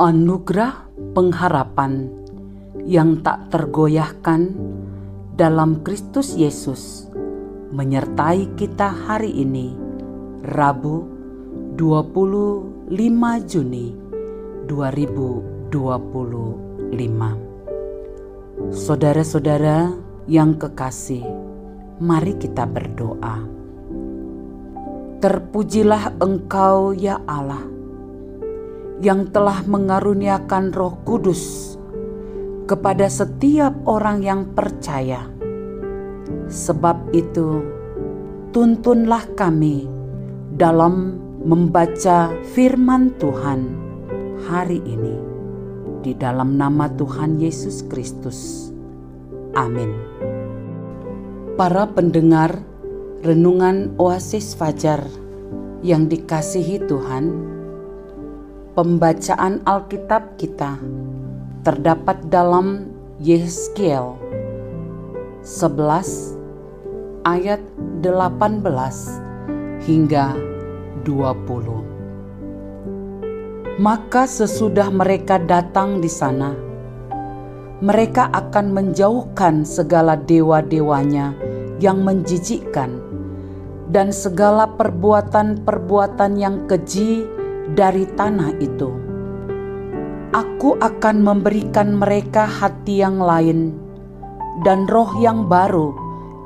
Anugerah pengharapan yang tak tergoyahkan dalam Kristus Yesus menyertai kita hari ini, Rabu 25 Juni 2025. Saudara-saudara yang kekasih, mari kita berdoa. Terpujilah Engkau ya Allah, yang telah mengaruniakan Roh Kudus kepada setiap orang yang percaya. Sebab itu, tuntunlah kami dalam membaca firman Tuhan hari ini, di dalam nama Tuhan Yesus Kristus. Amin. Para pendengar Renungan Oasis Fajar yang dikasihi Tuhan, pembacaan Alkitab kita terdapat dalam Yehezkiel 11 ayat 18 hingga 20. Maka sesudah mereka datang di sana, mereka akan menjauhkan segala dewa-dewanya yang menjijikkan dan segala perbuatan-perbuatan yang keji dari tanah itu. Aku akan memberikan mereka hati yang lain dan roh yang baru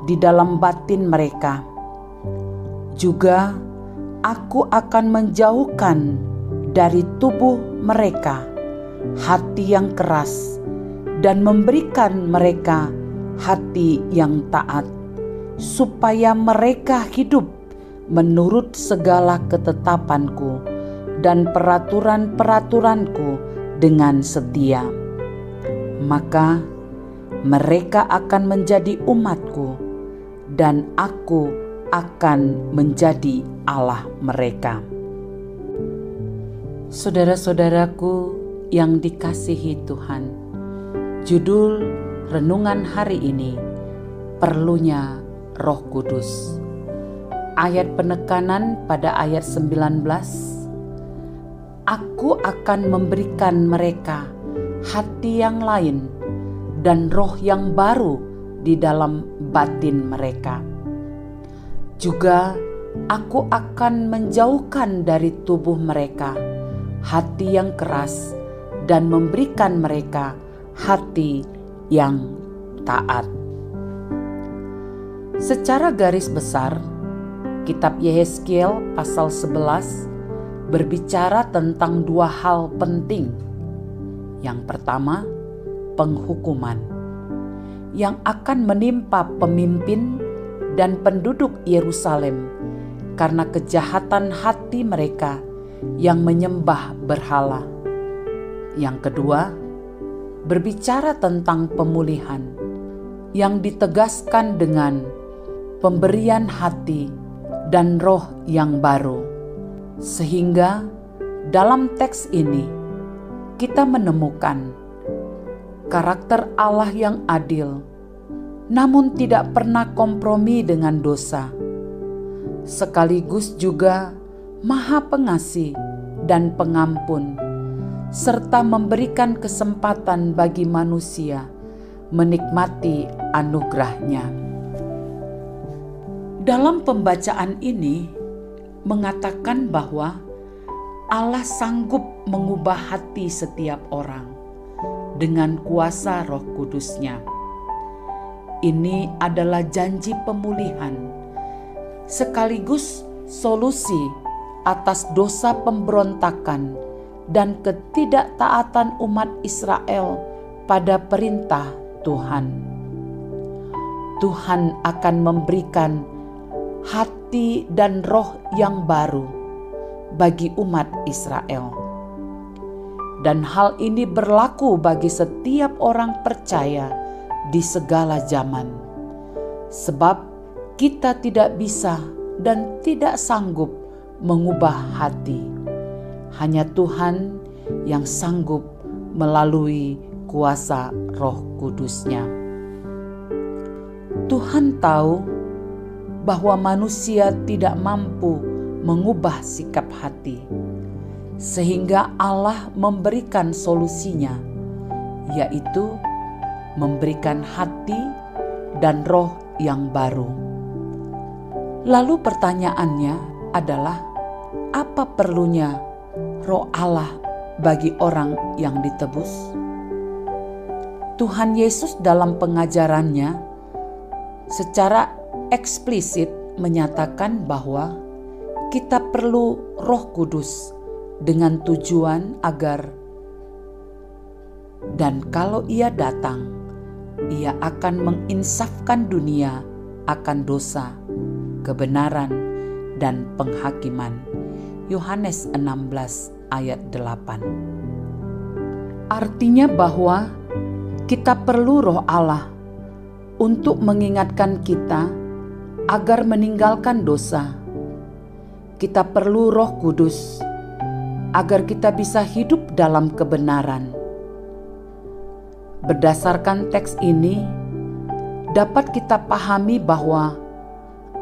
di dalam batin mereka. Juga aku akan menjauhkan dari tubuh mereka hati yang keras dan memberikan mereka hati yang taat, supaya mereka hidup menurut segala ketetapanku dan peraturan-peraturanku dengan setia. Maka mereka akan menjadi umatku, dan aku akan menjadi Allah mereka. Saudara-saudaraku yang dikasihi Tuhan, judul renungan hari ini, perlunya Roh Kudus. Ayat penekanan pada ayat 19, Aku akan memberikan mereka hati yang lain dan roh yang baru di dalam batin mereka. Juga aku akan menjauhkan dari tubuh mereka hati yang keras dan memberikan mereka hati yang taat. Secara garis besar, kitab Yehezkiel pasal 11 berbicara tentang dua hal penting. Yang pertama, penghukuman yang akan menimpa pemimpin dan penduduk Yerusalem karena kejahatan hati mereka yang menyembah berhala. Yang kedua, berbicara tentang pemulihan yang ditegaskan dengan pemberian hati dan roh yang baru. Sehingga dalam teks ini kita menemukan karakter Allah yang adil, namun tidak pernah kompromi dengan dosa, sekaligus juga Maha Pengasih dan Pengampun, serta memberikan kesempatan bagi manusia menikmati anugerah-Nya. Dalam pembacaan ini mengatakan bahwa Allah sanggup mengubah hati setiap orang dengan kuasa Roh Kudus-Nya. Ini adalah janji pemulihan, sekaligus solusi atas dosa pemberontakan dan ketidaktaatan umat Israel pada perintah Tuhan. Tuhan akan memberikan hati dan roh yang baru bagi umat Israel. Dan hal ini berlaku bagi setiap orang percaya di segala zaman. Sebab kita tidak bisa dan tidak sanggup mengubah hati. Hanya Tuhan yang sanggup melalui kuasa Roh Kudus-Nya. Tuhan tahu bahwa manusia tidak mampu mengubah sikap hati, sehingga Allah memberikan solusinya, yaitu memberikan hati dan roh yang baru. Lalu pertanyaannya adalah, apa perlunya Roh Allah bagi orang yang ditebus? Tuhan Yesus dalam pengajarannya secara eksplisit menyatakan bahwa kita perlu Roh Kudus dengan tujuan agar, dan kalau Ia datang, Ia akan menginsafkan dunia akan dosa, kebenaran, dan penghakiman. Yohanes 16 ayat 8. Artinya bahwa kita perlu Roh Allah untuk mengingatkan kita agar meninggalkan dosa. Kita perlu Roh Kudus agar kita bisa hidup dalam kebenaran. Berdasarkan teks ini, dapat kita pahami bahwa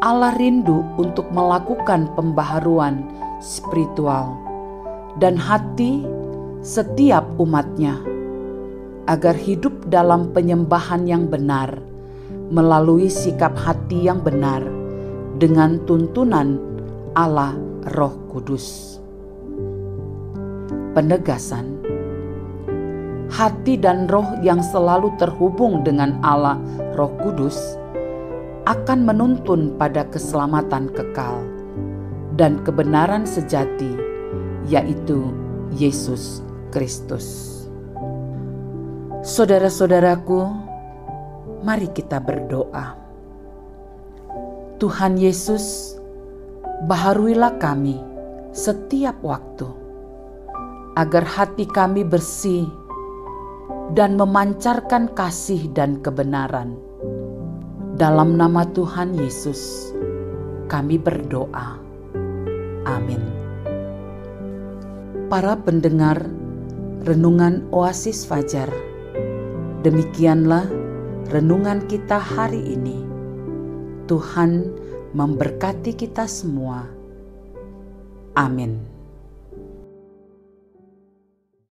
Allah rindu untuk melakukan pembaharuan spiritual dan hati setiap umatnya, agar hidup dalam penyembahan yang benar, melalui sikap hati yang benar, dengan tuntunan Allah Roh Kudus. Penegasan: hati dan roh yang selalu terhubung dengan Allah Roh Kudus akan menuntun pada keselamatan kekal dan kebenaran sejati, yaitu Yesus Kristus. Saudara-saudaraku, mari kita berdoa. Tuhan Yesus, baharuilah kami setiap waktu, agar hati kami bersih dan memancarkan kasih dan kebenaran. Dalam nama Tuhan Yesus, kami berdoa. Amin. Para pendengar Renungan Oasis Fajar, demikianlah renungan kita hari ini. Tuhan memberkati kita semua. Amin.